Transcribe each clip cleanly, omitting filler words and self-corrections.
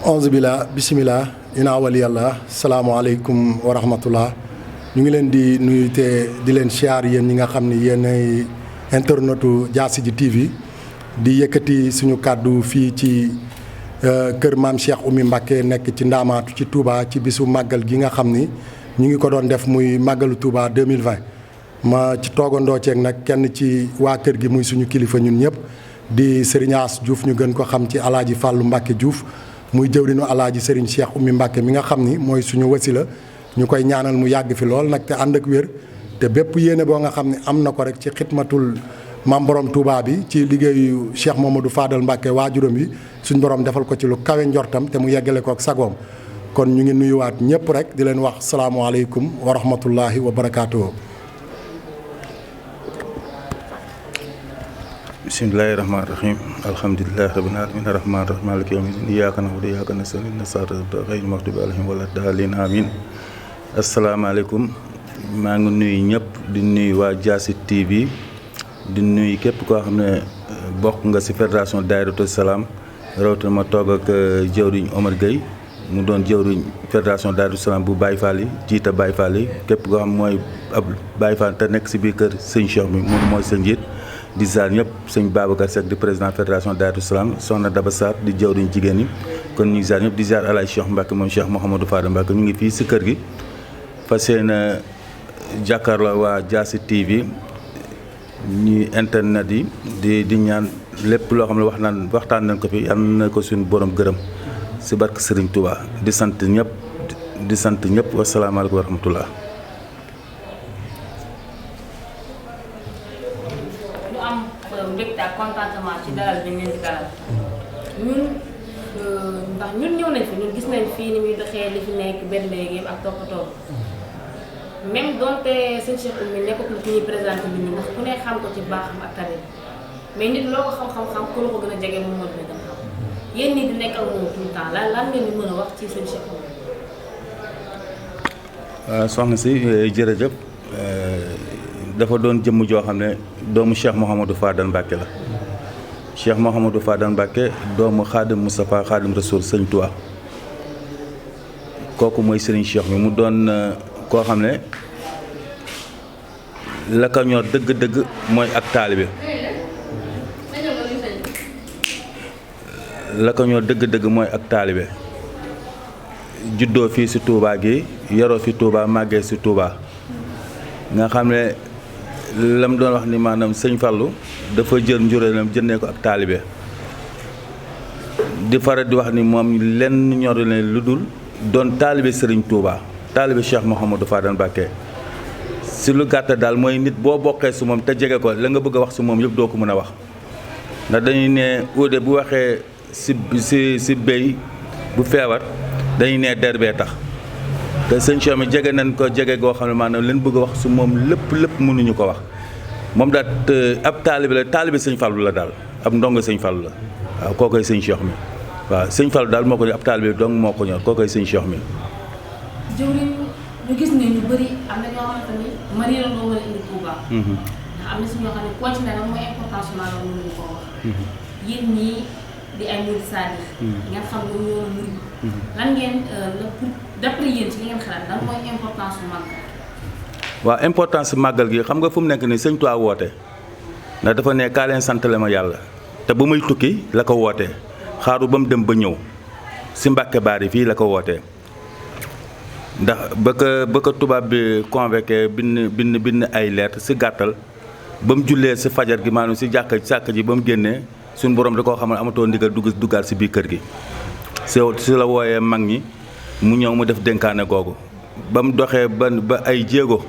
onze bila bisimilah inaa waliyallah salaamaaleykum wa rahmatullah ñu ngi leen di nuyu te di leen siyaar yéen ñi nga xam ni yéenay internetu Diassigui TV di yëkkati suñu kàddu fii ci kër maam Cheikh Oumy Mbacké nekk ci Ndaamaatu ci Touba ci bisu màggal gi nga xam ni ñu ngi ko doon def muy màggalu Touba 2020 ma ci toogandoo ceeg nag kenn ci waa kër gi muy suñu kilifa ñun ñëpp di Serigne As Diouf ñu gën ko xam ci Alaaji Fàllu Mbacké Diouf muy jëwriñu Alaaji Serigne Cheikh Oumy Mbacké mi nga xam ni mooy suñu wasila ñu koy ñaanal mu yàgg fi lool nag te ànd ak wér te bépp yéene boo nga xam ne am na ko rek ci xidmatul maam borom Touba bi ci liggéeyu Cheikh Mamadou Fadal Mbacké waajuram bi suñ borom defal ko ci lu kawe njortam te mu yeggale ko ak sagoom kon ñu ngi nuyuwaat ñëpp rek di leen wax salaamualeykum wa rahmatullahi wa barakaatuhu. bismillahi rahmaani rahim alhamdulillahi rabbil alamin arrahmaani rahim maliki yawmi din iyyaka na'budu wa iyyaka nasta'in ihdinas siraatal ghayril maghdubi alayhim wa lad-daalliin amiin asalaamaaleykum maa ngi nuyu ñëpp di nuyu waa Diassigui TV di nuyu képp koo xam ne bokk nga ci fédération Daayiratou Salaam rawatina ma toog ak jëwriñ Omar Gueye mu doon jëwriñ fédération Daayiratou Salaam bu Baye Fall yi jiite Baye Fall yi képp koo xam mooy ab Baye Fall te nekk ci biir kër sëñ Cheikh mi moom mooy sa njiit di ziar ñëpp sëñ Babacar Seck di président fédération Daayiratou Salaam soxna Daba Sarr di jëwriñ jigéen ñi kon ñu ngi ziar ñëpp di ziar Alaaji Cheikh Mbacké moom Cheikh Mouhamadou Fadal Mbacké ñu ngi fii ci kër gi fas yéene jàkkaarloo waa Diassigui TV ñi internet yi di ñaan lépp loo xam ne waxtaan nañ ko fi yal na ko suñu borom gërëm ci barke Serigne Touba di sant ñëpp wasalaamaaleykum wa rahmatullah. ñu am mbégte ak contentement ci dalal bi ñu leen di dalal ndax ñun ñëw nañ fi ñun gis nañ fii ni muy doxee li fi nekk benn léegi ak toppatoo même donte sëñ Cheikh Oumy nekkatul ki ñuy présenté nit ñi ndax ku ne xam ko ci baaxam ak tamit mais nit loo ko xam-xam ku la ko gën a jege moom moo dina gën a xam yéen ñi di nekk ak moom tout le temps lan ngeen di mën a wax ci sëñ Cheikh Oumy. waaw soxna si jërëjëf dafa doon jëmm joo xam ne doomu Cheikh Mouhamadou Fadal Mbacké la Cheikh Mouhamadou Fadal Mbacké doomu Xaadim Moustapha Xaadim Rasoul sëñ Touba kooku mooy Serigne Cheikh mi mu doon koo xam ne la ko ñor dëgg-dëgg mooy ak taalibe la ko ñor dëgg-dëgg mooy ak taalibe juddoo fii ci Touba gi yaroo fi Touba màggee ci Touba nga xam ne lam doon wax ni maanaam sëñ Fallou dafa jël njuréelam jëndee ko ak taalibe di faral di wax ni moom lenn ñor leen lu dul doon taalibe Serigne Touba taalibe Cheikh Mouhamadou Fadal Mbacké si lu gàtt daal mooy nit boo bokkee su moom te jege ko la nga bëgg a wax si moom yëpp doo ko mën a wax ndax dañuy ne uude bu waxee si béy bu feebar dañuy ne der bee tax te sëñ Cheikh mi jege nañ ko jege goo xam ne maanaam leen bëgg a wax su moom lépp mënuñu ko wax moom daal ab taalibe la taalibe sëñ Fallou la daal ab ndongo sëñ Fallou la waaw koo koy sëñ Cheikh mi waaw sëñ Fallou daal moo ko ab taalibe dong moo ko ñor koo koy sëñ Cheikh mi. jëwriñ ñu gis ne ñu bëri am na ñoo xamante ni mari la doo mën a indi Touba. ndax am na si ñoo xam ne koo ci ne nag mooy importance su maanaam mënuñu koo wax. yéen ñii di ay murid saadix ngeen xam lu ñoo murid lan ngeen pour d'après yéen ci li ngeen xalaat lan mooy importance su màggal. waaw importance su màggal gi xam nga fu mu nekk nii sëñ Touba woote ndax dafa ne kaa leen santale ma yàlla te ba muy tukki la ko wootee xaaru ba mu dem ba ñëw si Mbacké Bari fii la ko wootee. ndax ba ko tubaab bi convoqué bind ay lettre si gàttal ba mu jullee si fajar gi maanaam si sàkk ji ba mu génnee suñu borom da koo xamal amatoo ndigal duggaat si biir kër gi si la wooyee mag ñi mu ñëw mu def dénkaane googu ba mu doxee ba ay jéego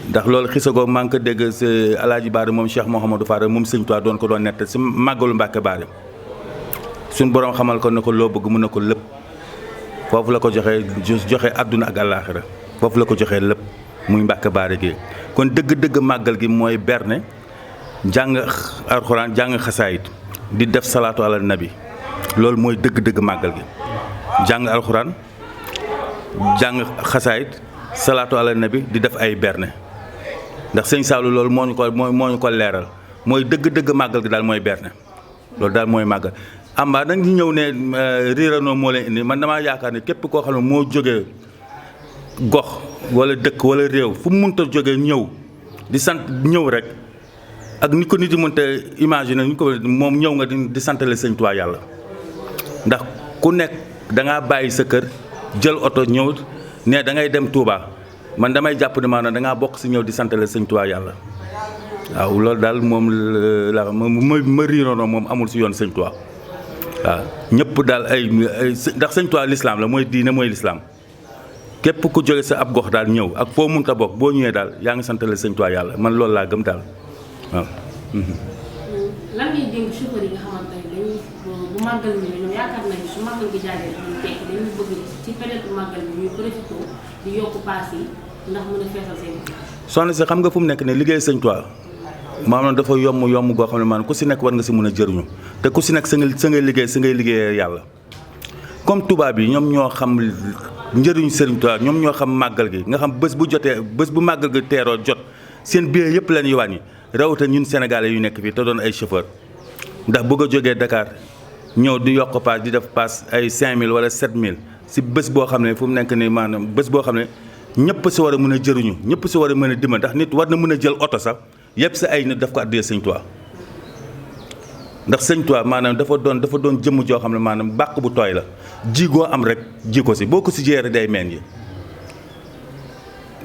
ndax loolu xisagoo maa ngi ko dégg si Alaaji Baari moom Cheikh Mouhamadou Fadal moom sëñ Tuubaa doon ko doon nett si màggalu Mbacké Bari suñu borom xamal ko ne ko loo bëgg mun na ko lépp foofu la ko joxe àdduna ak àllaaxira foofu la ko joxee lépp muy Mbacké Bari gi kon dëgg-dëgg màggal gi mooy berne jàng alxuraan jàng xasaayit di def salaatu ala nabi loolu mooy dëgg-dëgg màggal gi jàng alxuraan jàng xasaayit salaatu ala nabi di def ay berne ndax sëñ Saalu loolu moo ñu ko leeral mooy dëgg-dëgg màggal gi daal mooy berne loolu daal mooy màggal amba nag ñu ñëw ne riiranoo moo leen indi man damaa yaakaar ne képp koo xam ne moo jógee gox wala dëkk wala réew fu mu mënta jógee ñëw di sant ñëw rek ak ni ko nit di mënta imaginer ñu ko moom ñëw nga di santale sëñ Tuubaa yàlla ndax ku nekk da ngaa bàyyi sa kër jël oto ñëw ne da ngay dem Touba man damay jàpp ne maanaam da ngaa bokk si ñëw di santale sëñ Tuubaa yàlla waaw loolu daal moom la ma riiroonoo moom amul si yoon sëñ Tuubaa waaw ñëpp daal ay ndax sëñ Tuubaa lislaam la mooy diine mooy lislaam képp ku jóge sa ab gox daal ñëw ak foo mënta bokk boo ñëwee daal yaa ngi santale sëñ Tuubaa yàlla man loolu laa gëm daal waaw. lan ngay dénk chauffeur yi nga xamante ne dañuy bu màggal bi ñoom yaakaar nañu su màggal gi jàllee dañuy tekki dañuy bëgg ci période màggal bi ñuy profité di yokk paas yi ndax mën a feesal seen. soxna si xam nga fu mu nekk ne liggéey sëñ Tuubaa maanaam dafa yomb goo xam ne maanaam ku si nekk war nga si mën a jëriñu te ku si nekk sa ngay liggéeyee yàlla comme tubaab yi ñoom ñoo xam njëriñu sëriñ Tuubaa ñoom ñoo xam màggal gi nga xam bés bu màggal gi teeroo jot seen billet yëpp leen wàññi rawatina ñun sénégalais yu nekk fii te doon ay chauffeur ndax bëgg a jógee Dakar ñëw di yokk paas di def paas ay 5000 wala 7000 si bés boo xam ne fu mu nekk nii maanaam bés boo xam ne ñëpp si war a mën a jëriñu ñëpp si war a mën a dimbali ndax nit war na mën a jël oto sax yëpp si ay nit daf ko addee sëñ Tuubaa ndax sëñ Tuubaa maanaam dafa doon jëmm joo xam ne maanaam bàq bu tooy la jigoo am rek ji ko si boo ko si jeere day meen yi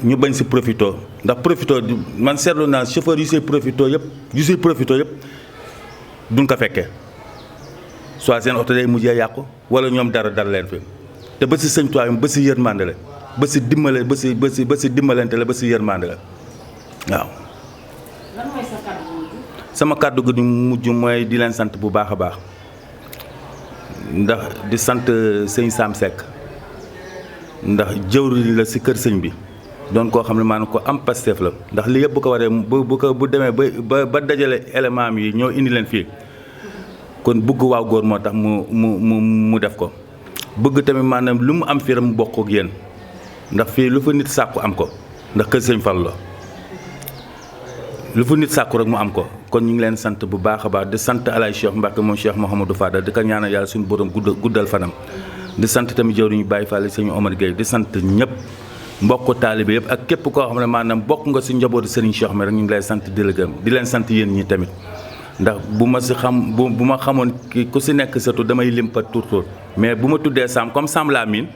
ñu bañ si profito ndax profito man seetlu naa chauffeur yu siy profito yëpp duñ ko fekkee soit seen oto day mujjee yàqu wala ñoom dara leen fi te ba si sëñ Tuubaa ba si yërmande la ba si dimbalante la ba si yërmande la waaw. lan mooy sa kàddu gu mujj. sama kàddu gu mujj mooy di leen sant bu baax a baax ndax di sant sëñ Sam Seck ndax jëwriñ la si kër sëñ bi doon koo xam ne maanaam ko am Pastef la ndax li yëpp bu ko waree bu demee ba dajale élément yi ñoo indi leen fii kon bëgg waaw góor moo tax mu def ko bëgg tamit maanaam lu mu am fii rek mu bokk ak yéen ndax fii lu fa nit sàkku am ko ndax kër sëñ Fallu la lu fa nit sàkku rek mu am ko kon ñu ngi leen sant bu baax a baax di sant Alaay Cheikh Mbacke moom Cheikh Mouhamadou Fadal di ko ñaanal yàlla suñu borom guddal fanam di sant tamit jëwriñu Baye Fall sëñ Omar Gueye di sant ñëpp mbokk taalibe yëpp ak képp koo xam ne maanaam bokk nga si njabootu Serigne Cheikh mi rek ñu ngi lay sant di la gëm di leen sant yéen ñi tamit ndax bu ma xamoon ki ku si nekk surtout damay lim pa tur mais bu ma tuddee Sam comme Sam laa miin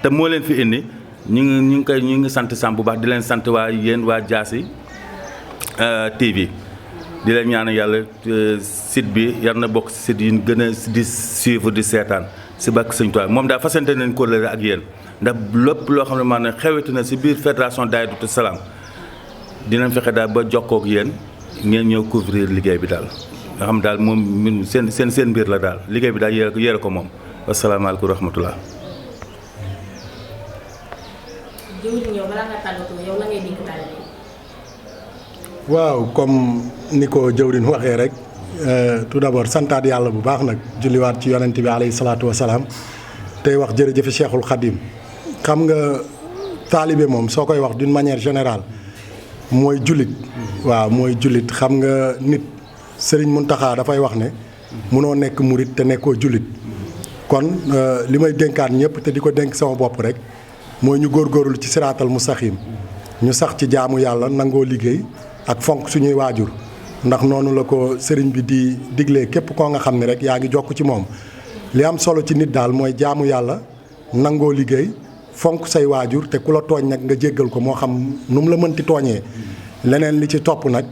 te moo leen fi indi ñu ngi sant Sam bu baax di leen sant waa yéen waa Diassi TV di leen ñaan yàlla site bi yar na bokk si site yi gën a di suivre di seetaan si bàkk Sëñ Tuubaa moom daal fasante nañ ko la ak yéen ndax lépp loo xam ne maanaam xeweti na si biir fédération Daahiratu Salaam dinañ fexe daal ba jokkoo ak yéen ngeen ñëw couvrir liggéey bi daal nga xam daal moom seen mbir la daal liggéey bi daal yéere ko moom wasalaamaaleykum wa rahmatullah. jëwriñ yow balaa nga tàggatoo yow la ngay dégg taalibe yi. waaw comme ni ko jëwriñ waxee rek tout d'abord santaat yàlla bu baax nag julliwaat ci yonent bi alayhi salaatu wa salaam tey wax jërëjëf Cheikhul Khadim xam nga taalibe moom soo koy wax d'une manière générale mooy jullit. waaw mooy jullit xam nga nit Serigne Mountakha dafay wax ne munoo nekk murit te nekkoo jullit kon li may dénkaat ñëpp te di ko dénk sama bopp rek mooy ñu góorgóorlu ci siraatal mustaqim ñu sax ci jaamu yàlla nangoo liggéey ak fonk suñuy waajur ndax noonu la ko sëriñ bi di diglee képp koo nga xam ne rek yaa ngi jokk ci moom li am solo ci nit daal mooy jaamu yàlla nangoo liggéey fonk say waajur te ku la tooñ nag nga jéggal ko moo xam nu mu la mënti tooñee leneen li ci topp nag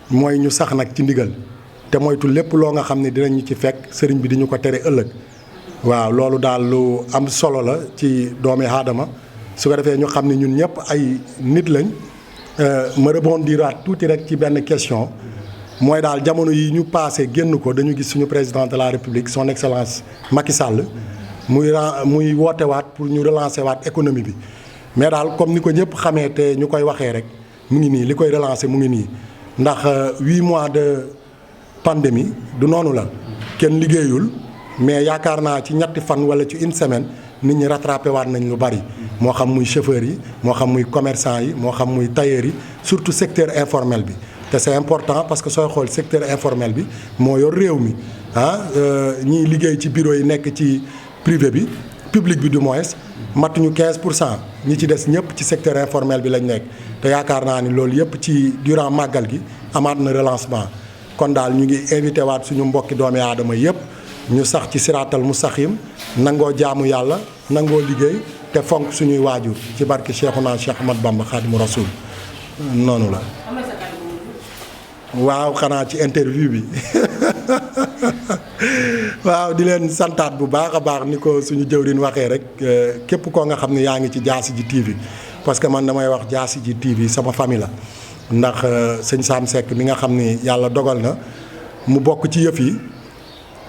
mooy ñu sax nag ci ndigal te moytu lépp loo nga xam ne dinañu ci fekk sëriñ bi di ñu ko tere ëllëg waaw loolu daal lu am solo la ci doomi aadama su ko defee ñu xam ne ñun ñëpp ay nit lañ ma rebondiraat tuuti rek ci benn question mooy daal jamono yi ñu passé génn ko dañu gis suñu président de la république son excellence Macky Sall muy woote waat pour ñu relancer waat économie bi mais daal comme ni ko ñëpp xamee te ñu koy waxee rek mu ngi nii li koy relancer mu ngi nii ndax 8 mois de pandémie du noonu la kenn liggéeyul mais yaakaar naa ci ñetti fan wala ci une semaine nit ñi rattrapé waat nañ lu bari moo xam muy chauffeurs yi moo xam muy commerçant yi moo xam muy tailleurs yi surtout secteur informel bi te c'est important parce que sooy xool secteur informel bi moo yor réew mi ñiy liggéey ci bureau yi nekk ci privé bi public bi du moins matuñu 15% ñi ci des ñëpp ci secteur informel bi lañ nekk te yaakaar naa ni loolu yëpp ci durant màggal gi amaat na relancement kon daal ñu ngi invité waat suñu mbokki doomi aadama yëpp ñu sax ci siraatal mustaqim nangoo jaamu yàlla nangoo liggéey te fonk suñuy waajur ci barke Cheikhouna Cheikh Ahmad Bamba Khadimu Rasoul noonu la. waaw xanaa ci interview bi waaw di leen santaat bu baax a baax ni ko suñu jëwriñ waxee rek képp koo nga xam ne yaa ngi ci Diassi Ji TV parce que man damay wax Diassi Ji TV sama famille la ndax sëñ Sam Seck mi nga xam ni yàlla dogal na mu bokk ci yëf yi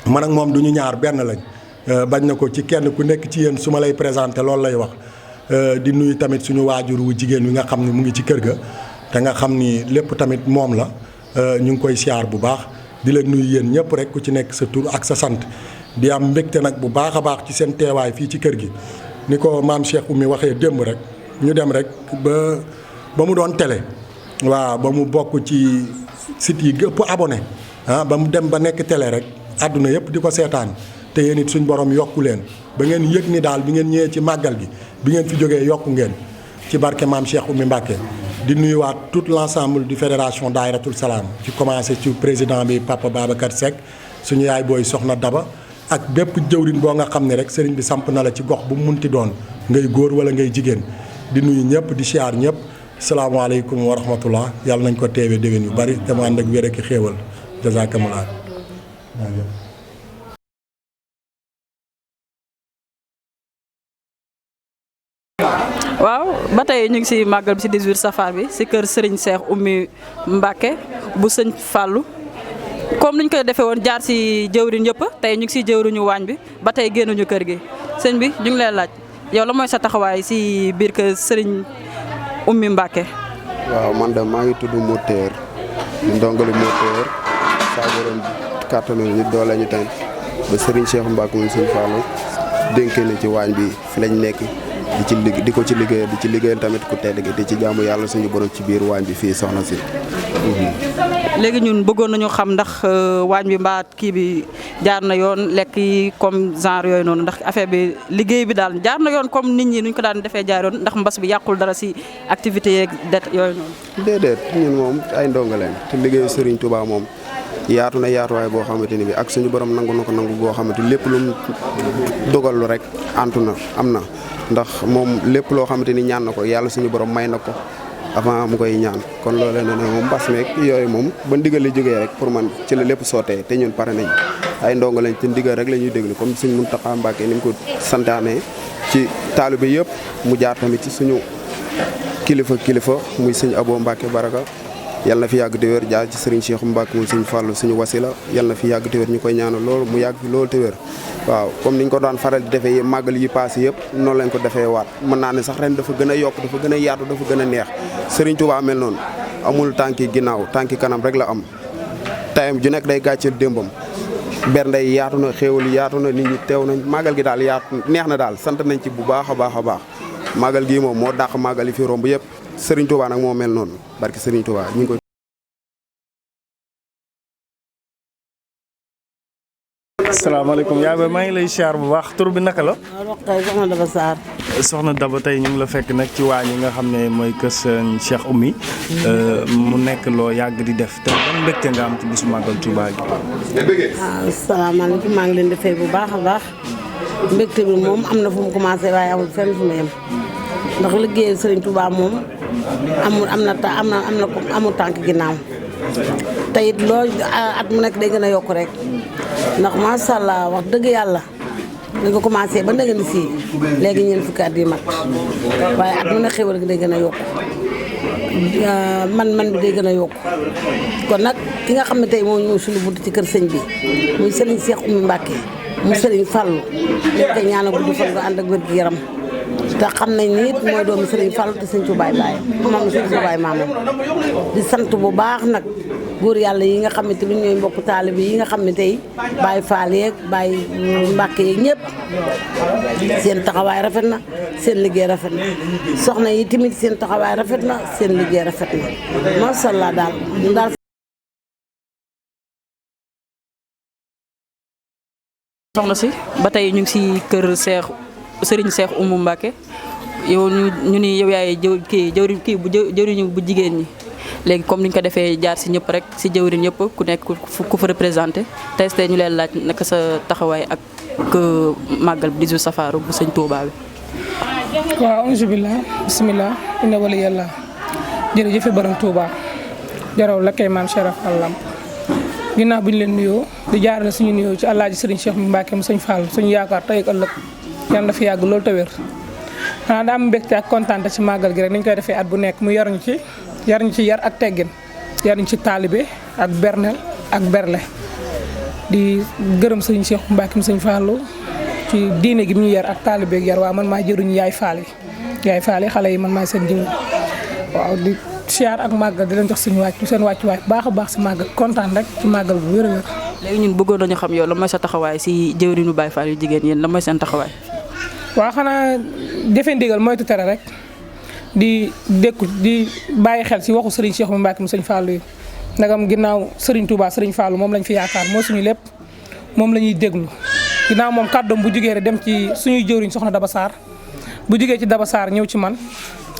man ak moom du ñu ñaar benn lañ bañ na ko ci kenn ku nekk ci yéen su ma lay présenté loolu lay wax di nuyu tamit suñu waajur wu jigéen wi nga xam ni mu ngi ci kër ga te nga xam ni lépp tamit moom la ñu ngi koy siyaar bu baax di leen nuyu yéen ñëpp rek ku ci nekk sa tur ak sa sant di am mbégte nag bu baax a baax ci seen teewaay fii ci kër gi ni ko maam Cheikh Oumy waxee démb rek ñu dem rek ba mu doon télé waaw ba mu bokk ci site yi ëpp abonné ba mu dem ba nekk télé rek àdduna yëpp di ko seetaan te yéen it suñ borom yokku leen ba ngeen yëg ni daal bi ngeen ñëwee ci màggal gi bi ngeen fi jógee yokku ngeen ci barke maam Cheikh Oumy Mbacké di nuyuwaat tout l'ensemble du fédération Daayiratul Salaam ci commencé ci président bi Papa Babacar Seck suñu yaay booy Soxna Daba ak bépp jëwriñ boo nga xam ne rek sëriñ bi samp na la ci gox bu mu munti doon ngay góor wala ngay jigéen di nuyu ñëpp di siyaar ñëpp salaamaaleykum wa rahmatullah yàlla nañ ko teewee déwén yu bari te mu ànd ak wér ak xéewal jazakumullah. waaw ba tey ñu ngi si màggal bi si 18 safar bi si kër Serigne Cheikh Oumy Mbacké bu sëñ Fallou comme niñ koy defee woon jaar si jëwriñ yëpp tey ñu ngi si jëwriñu waañ bi ba tey génnuñu kër gi sëñ bi ñu ngi lay laaj yow la mooy sa taxawaay si biir kër Serigne Oumy Mbacké. waaw man de maa ngi tudd Moteur ndongali Moteur saa borom kàttanu ñu doole ñu tamit ba Serigne Cheikh Mbacké moom sëñ Fallou dénkee na ci waañ bi fi lañ nekk. di ko ci liggéeyal tamit ku tedd gi di ci jaamu yàlla suñu borom ci biir waañ bi fii soxna si. léegi ñun bëggoon nañu xam ndax waañ bi mbaa kii bi jaar na yoon lekk yi comme genre yooyu noonu ndax affaire bi liggéey bi daal jaar na yoon comme nit ñi nuñ ko daan defee jaar yoon ndax mbas bi yàqul dara si activité yeeg det yooyu noonu. déedéet ñun moom ay ndongo leen te liggéeyu Serigne Touba moom yaatu na yaatuwaay boo xamante ni bi ak suñu borom nangu na ko nangu boo xamante lépp lu mu dogal lu rek antu na am na. ndax moom lépp loo xamante ni ñaan na ko yàlla suñu borom may na ko avant mu koy ñaan kon loolee ne moom mbas meeg yooyu moom ba ndigal li jógee rek pour man ci la lépp sottee te ñun pare nañ ay ndongo lañ te ndigal rek la ñuy déglu comme suñ Mountakha Mbacké ni mu ko santaane ci taalibe yëpp mu jaar tamit ci suñu kilifa muy sëñ Abo Mbacké Baraka yal na fi yàgg te wér jaar ci Serigne Cheikh Mbacké muy sëñ Fallou suñu wasila yal na fi yàgg te wér ñu koy ñaanal loolu mu yàgg fi loolu te wér waaw comme niñ ko daan faral di defee màggal yi passé yëpp noonu lañ ko defee waat mën naa ne sax ren dafa gën a yokk dafa gën a yaatu dafa gën a neex Serigne Touba mel noonu amul tànki ginnaaw tànki kanam rek la am tayam ju nekk day gàcceel démbam bernde yi yaatu na xéewal yaatu na nit ñi teew nañ màggal gi daal yaatu neex na daal sant nañ ci bu baax a baax a baax màggal gii moom moo dàq màggal yi fi romb yëpp Serigne Touba nag moo mel noonu barki Serigne Touba ñu ngi koy asalaamaaleykum yaay ba maa ngi lay siyaar bu baax tur bi naka la. tey soxna Daba Sarr. soxna Daba tey ñu ngi la fekk nag ci waañ yi nga xam ne mooy kër sëñ Cheikh Oumy mu nekk loo yàgg di def te ban mbégte nga am ci bisu màggal Touba gi. asalaamaaleykum maa ngi leen di fay bu baax a baax mbégte bi moom am na fu mu commencé waaye amul fenn fu mu yem ndax liggéeyu Serigne Touba moom amul tànk ginnaaw te it loo at mu nekk day gën a yokk rek. ndax macha allah wax dëgg yàlla dañ ko commencé ba ndege ni fii léegi ñeent fukki at yi mat waaye at mu ne xéwal gi day gën a yokku man bi day gën a yokku kon nag ki nga xam ne tey moo ñëw suñu bunt ci kër sëñ bi muy Serigne Cheikh Oumy Mbacké mu Serigne Fallou dañ koy ñaanal gudd fan nga ànd ak wér gu yaram te xam nañ ni it mooy doomu Serigne Fallou te sëñ Touba Baye moom sëñ Touba maamam di sant bu baax nag góor yàlla yi nga xam ne tamit ñooy mbokk taalibe yi nga xam ne tey Baye Fall yeeg Baye Mbacké yeeg ñëpp seen taxawaay rafet na seen liggéey rafet na soxna yi tamit seen taxawaay rafet na seen liggéey rafet na macha allah daal soxna si ba tey ñu ngi si kër Serigne Cheikh Oumou Mbacké yow ñu ni yow yaay jëwriñ jëwriñu bu jigéen ñi léegi comme ni ñu ko defee jaar si ñëpp rek si jëwriñ ñëpp ku nekk ku fa représenté tey ñu leen laaj naka sa taxawaay ak màggal bi 18 safar bu sëñ Touba bi. waaw auzu billah bismillah inna wali yàlla jërëjëf borom Touba jaraw la kay maam Cheikh Fall ginnaaw bu ñu leen nuyoo di jaarale suñu nuyoo ci Alaaji Serigne Cheikh Mbacké mu sëñ Fall suñu yaakaar tey ak ëllëg yàlla na fi yàgg loolu te wér xanaa daa am mbégte ak kontaan ci màggal gi rek nañ koy defee at bu nekk mu yar ñu ci yar ak teggin yar ñu ci taalibe ak bernel ak berle di gërëm Serigne Cheikh Mbacké mu sëñ Fall ci diine gi mu ñu yar ak taalibe ak yar waaw man maa jëruñu yaay faale xale yi man maa seen jëmm waaw di siyaar ak màggal di leen jox seen wàccuwaay baax a baax si màggal kontaan rek ci màggal bu wér a wér. léegi ñun bëggoon nañu xam yow la mooy sa taxawaay si jëwriñu Baye Fall yu jigéen yéen la mooy seen taxawaay. waaw xanaa jëfe ndigal moytu tere rek di bàyyi xel si waxu Serigne Cheikh Mbacké mu sëñ Fall yi ndagam ginnaaw Serigne Touba Serigne Fall moom lañ fi yaakaar moo suñu lépp moom la ñuy déglu ginnaaw moom kàddoom bu jugee rek dem ci suñuy jëwriñ soxna Daba Sarr bu jugee ci Daba Sarr ñëw ci man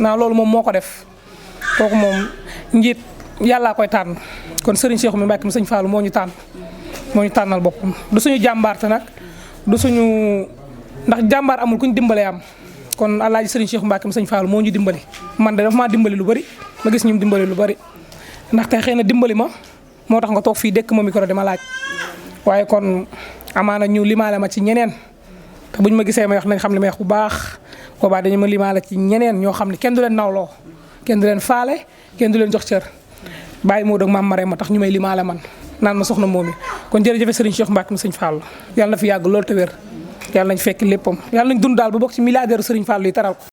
naa loolu moom moo ko def kooku moom njiit yàllaa koy tànn kon Serigne Cheikh Mbacké mu sëñ Fall moo ñu tànnal boppam du suñu jàmbaarte nag du suñu ndax jàmbaar amul ku ñu dimbalee am kon Alaaji Serigne Cheikh Mbacké mu sëñ Fall moo ñu dimbali man de dafa maa dimbali lu bari ma gis ñu dimbali lu bari ndax tey xëy na dimbali ma moo tax nga toog fii dëkk ma micro dama laaj waaye kon amaana ñu limaale ma ci ñeneen te buñ ma gisee may wax nañ xam li may wax bu baax boobaa dañu ma limaale ci ñeneen ñoo xam ne kenn du leen nawloo kenn du leen faale kenn du leen jox cër bàyyi moo dog maam Marème ma tax ñu may limaale man naan ma soxna moom kon jërëjëf Serigne Cheikh Mbacké mu sëñ Fall yàlla na fi yàgg loolu te wér yàlla nañ fekk léppam yàlla nañ dund daal ba bokk ci milliardaire Serigne Fall yi taral ko